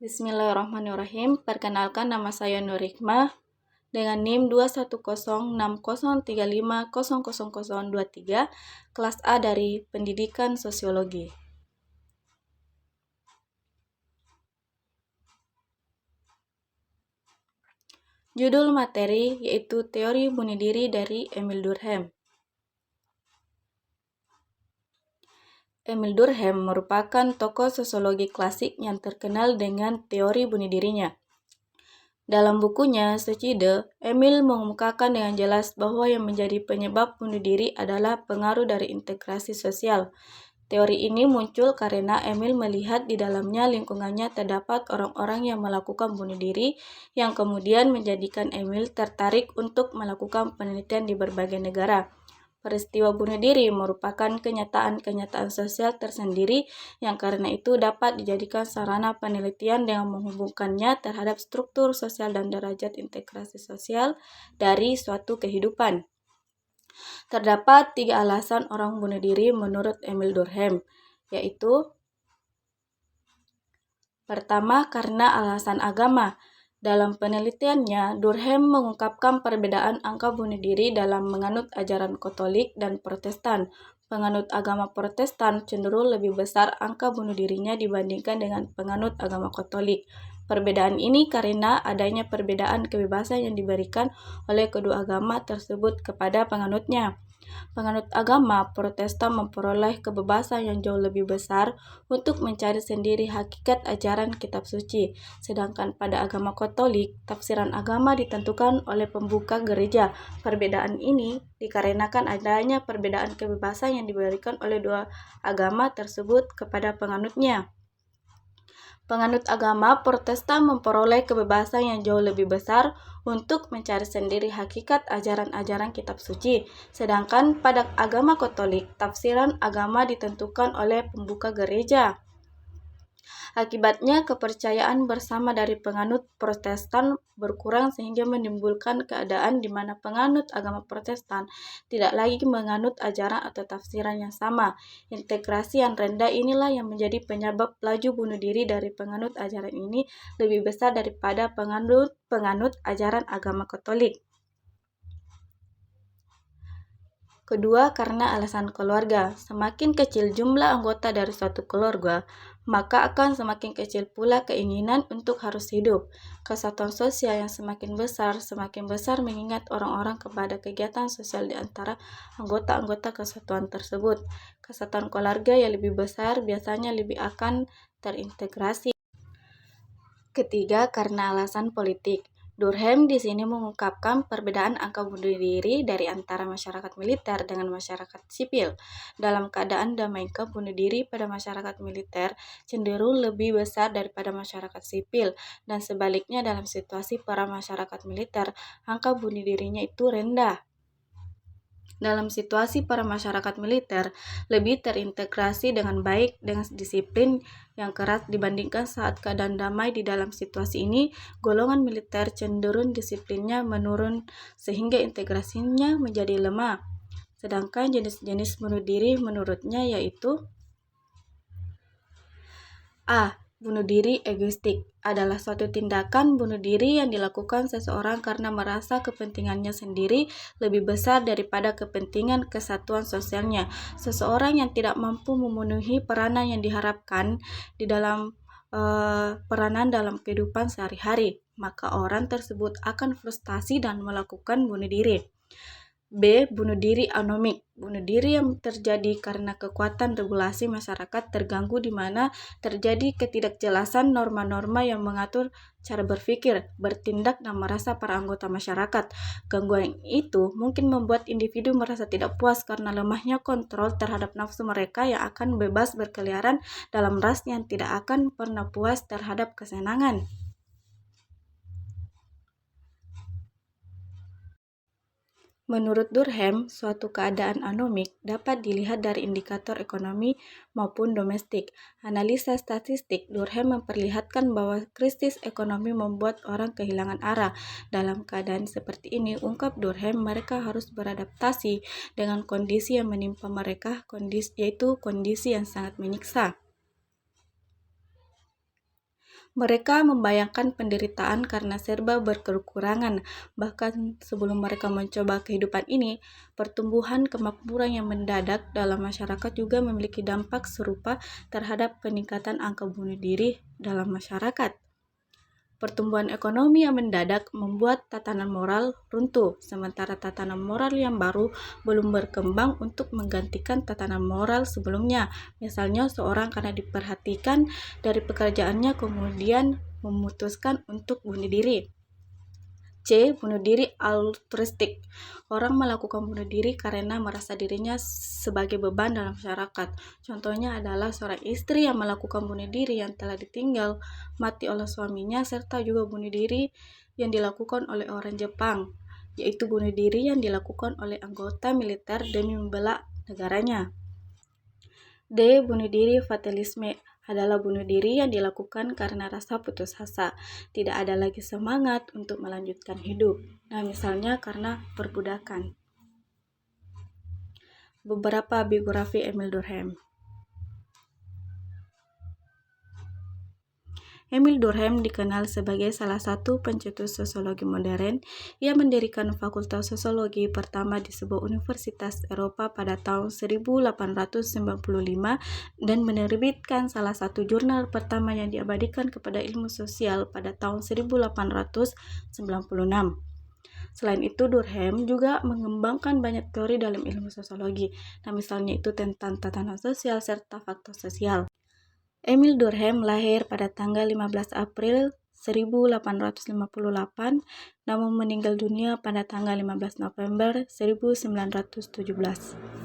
Bismillahirrahmanirrahim. Perkenalkan, nama saya Nur Hikmah dengan NIM 2106035000023, kelas A dari Pendidikan Sosiologi. Judul materi yaitu Teori Bunuh Diri dari Emil Durkheim. Emil Durkheim merupakan tokoh sosiologi klasik yang terkenal dengan teori bunuh dirinya. Dalam bukunya Suicide, Emil mengemukakan dengan jelas bahwa yang menjadi penyebab bunuh diri adalah pengaruh dari integrasi sosial. Teori ini muncul karena Emil melihat di dalamnya lingkungannya terdapat orang-orang yang melakukan bunuh diri, yang kemudian menjadikan Emil tertarik untuk melakukan penelitian di berbagai negara. Peristiwa bunuh diri merupakan kenyataan-kenyataan sosial tersendiri yang karena itu dapat dijadikan sarana penelitian dengan menghubungkannya terhadap struktur sosial dan derajat integrasi sosial dari suatu kehidupan. Terdapat 3 alasan orang bunuh diri menurut Emil Durkheim, yaitu: pertama, karena alasan agama. Dalam penelitiannya, Durkheim mengungkapkan perbedaan angka bunuh diri dalam menganut ajaran Katolik dan Protestan. Penganut agama Protestan cenderung lebih besar angka bunuh dirinya dibandingkan dengan penganut agama Katolik. Perbedaan ini karena adanya perbedaan kebebasan yang diberikan oleh kedua agama tersebut kepada penganutnya. Penganut agama Protestan memperoleh kebebasan yang jauh lebih besar untuk mencari sendiri hakikat ajaran kitab suci, sedangkan pada agama Katolik, tafsiran agama ditentukan oleh pembuka gereja. Perbedaan ini dikarenakan adanya perbedaan kebebasan yang diberikan oleh dua agama tersebut kepada penganutnya. Penganut agama Protestan memperoleh kebebasan yang jauh lebih besar untuk mencari sendiri hakikat ajaran-ajaran kitab suci, sedangkan pada agama Katolik, tafsiran agama ditentukan oleh pembuka gereja. Akibatnya, kepercayaan bersama dari penganut Protestan berkurang sehingga menimbulkan keadaan di mana penganut agama Protestan tidak lagi menganut ajaran atau tafsiran yang sama. Integrasi yang rendah inilah yang menjadi penyebab laju bunuh diri dari penganut ajaran ini lebih besar daripada penganut ajaran agama Katolik. Kedua, karena alasan keluarga. Semakin kecil jumlah anggota dari suatu keluarga, maka akan semakin kecil pula keinginan untuk harus hidup. Kesatuan sosial yang semakin besar mengingat orang-orang kepada kegiatan sosial di antara anggota-anggota kesatuan tersebut. Kesatuan keluarga yang lebih besar biasanya lebih akan terintegrasi. Ketiga, karena alasan politik. Durkheim di sini mengungkapkan perbedaan angka bunuh diri dari antara masyarakat militer dengan masyarakat sipil. Dalam keadaan damai, bunuh diri pada masyarakat militer cenderung lebih besar daripada masyarakat sipil, dan sebaliknya dalam situasi para masyarakat militer, angka bunuh dirinya itu rendah. Dalam situasi para masyarakat militer lebih terintegrasi dengan baik dengan disiplin yang keras dibandingkan saat keadaan damai. Di dalam situasi ini, golongan militer cenderung disiplinnya menurun sehingga integrasinya menjadi lemah. Sedangkan jenis-jenis bunuh diri menurutnya yaitu: A. Bunuh diri egoistik adalah suatu tindakan bunuh diri yang dilakukan seseorang karena merasa kepentingannya sendiri lebih besar daripada kepentingan kesatuan sosialnya. Seseorang yang tidak mampu memenuhi peranan yang diharapkan di dalam peranan dalam kehidupan sehari-hari, maka orang tersebut akan frustasi dan melakukan bunuh diri. B. Bunuh diri anomik. Bunuh diri yang terjadi karena kekuatan regulasi masyarakat terganggu di mana terjadi ketidakjelasan norma-norma yang mengatur cara berpikir, bertindak, dan merasa para anggota masyarakat. Gangguan itu mungkin membuat individu merasa tidak puas karena lemahnya kontrol terhadap nafsu mereka yang akan bebas berkeliaran dalam ras yang tidak akan pernah puas terhadap kesenangan. Menurut Durkheim, suatu keadaan anomik dapat dilihat dari indikator ekonomi maupun domestik. Analisa statistik Durkheim memperlihatkan bahwa krisis ekonomi membuat orang kehilangan arah. Dalam keadaan seperti ini, ungkap Durkheim, mereka harus beradaptasi dengan kondisi yang menimpa mereka, yaitu kondisi yang sangat menyiksa. Mereka membayangkan penderitaan karena serba berkekurangan. Bahkan sebelum mereka mencoba kehidupan ini, pertumbuhan kemakmuran yang mendadak dalam masyarakat juga memiliki dampak serupa terhadap peningkatan angka bunuh diri dalam masyarakat. Pertumbuhan ekonomi yang mendadak membuat tatanan moral runtuh, sementara tatanan moral yang baru belum berkembang untuk menggantikan tatanan moral sebelumnya. Misalnya, seorang karena diperhatikan dari pekerjaannya kemudian memutuskan untuk bunuh diri. C. Bunuh diri altruistik. Orang melakukan bunuh diri karena merasa dirinya sebagai beban dalam masyarakat. Contohnya adalah seorang istri yang melakukan bunuh diri yang telah ditinggal mati oleh suaminya, serta juga bunuh diri yang dilakukan oleh orang Jepang, yaitu bunuh diri yang dilakukan oleh anggota militer demi membela negaranya. D. Bunuh diri fatalisme adalah bunuh diri yang dilakukan karena rasa putus asa, tidak ada lagi semangat untuk melanjutkan hidup. Nah, misalnya karena perbudakan. Beberapa biografi Emile Durkheim. Emile Durkheim dikenal sebagai salah satu pencetus sosiologi modern. Ia mendirikan Fakultas Sosiologi pertama di sebuah universitas Eropa pada tahun 1895 dan menerbitkan salah satu jurnal pertama yang diabadikan kepada ilmu sosial pada tahun 1896. Selain itu, Durkheim juga mengembangkan banyak teori dalam ilmu sosiologi. Nah, misalnya itu tentang tatanan sosial serta faktor sosial. Emile Durkheim lahir pada tanggal 15 April 1858, namun meninggal dunia pada tanggal 15 November 1917.